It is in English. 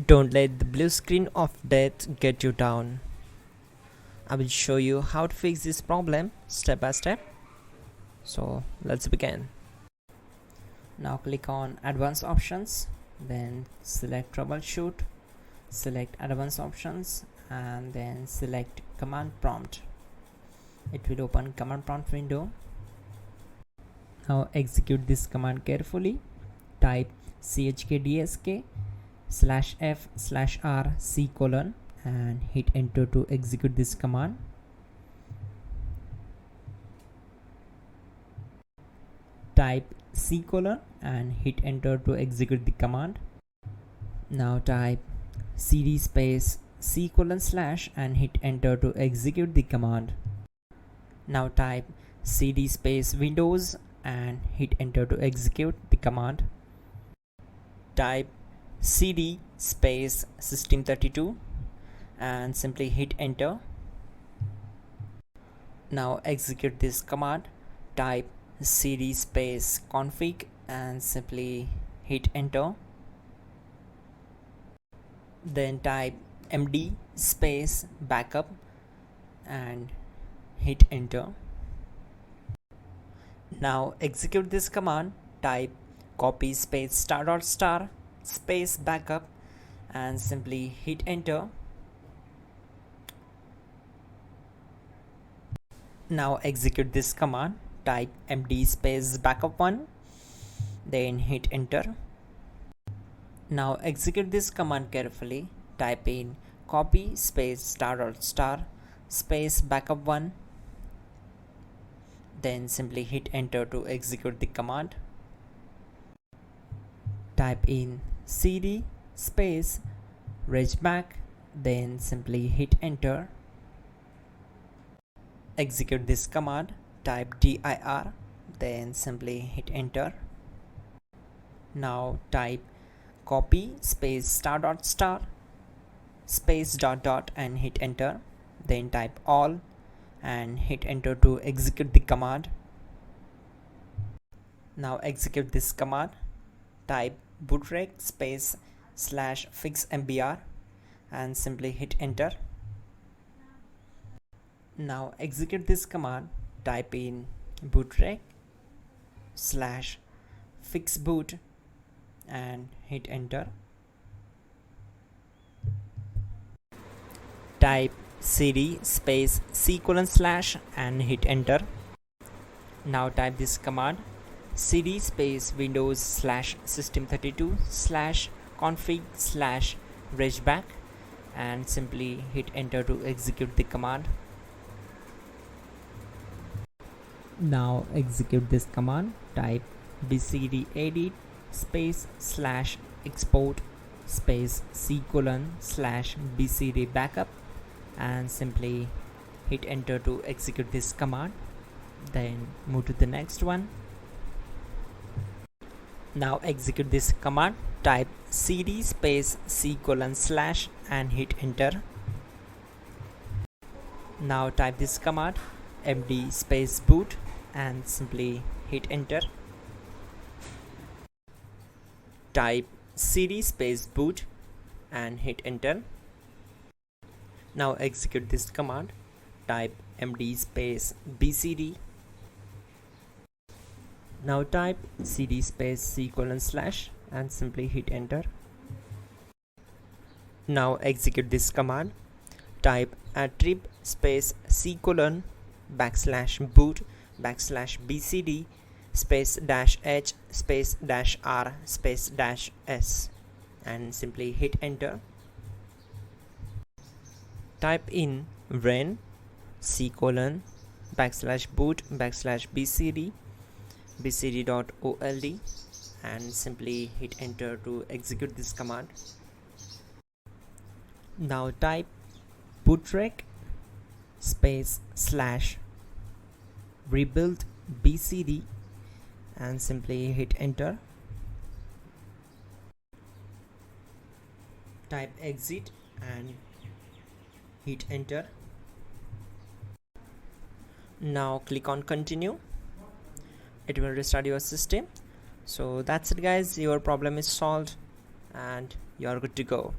Don't let the blue screen of death get you down. I will show you how to fix this problem step by step. So let's begin. Now click on advanced options, then select troubleshoot, select advanced options, and then select command prompt. It will open command prompt window. Now execute this command carefully. Type chkdsk/f/r/c: and hit enter to execute this command. Type C: and hit enter to execute the command. Now type cd space C: / and hit enter to execute the command. Now type cd space Windows and hit enter to execute the command. Type cd space System32 and simply hit enter. Now execute this command. Type cd space config and simply hit enter. Then type md space backup and hit enter. Now execute this command. Type copy space *** space backup and simply hit enter. Now execute this command. Type md space backup1, then hit enter. Now execute this command carefully. Type in copy space ** space backup1, then simply hit enter to execute the command. Type in cd space regback, then simply hit enter. Execute this command. Type dir, then simply hit enter. Now type copy space ** space ... and hit enter. Then type all and hit enter to execute the command. Now execute this command. Type bootrec space /fixmbr and simply hit enter. Now execute this command. Type in bootrec /fixboot and hit enter. Type cd space C: / and hit enter. Now type this command. cd space Windows /System32 /config /regback and simply hit enter to execute the command. Now execute this command. Type bcd edit space /export space C: /bcd backup and simply hit enter to execute this command. Then move to the next one. Now execute this command. Type cd space C: / and hit enter. Now type this command md space boot and simply hit enter. Type cd space boot and hit enter. Now execute this command. Type md space bcd. Now type cd space C: / and simply hit enter. Now execute this command. Type attrib space C: /boot /bcd space -h space -r space -s and simply hit enter. Type in ren C: /boot /bcd bcd.old and simply hit enter to execute this command. Now type bootrec space /rebuild bcd and simply hit enter. Type exit and hit enter. Now click on continue. It will restart your system. So that's it guys, your problem is solved and you are good to go.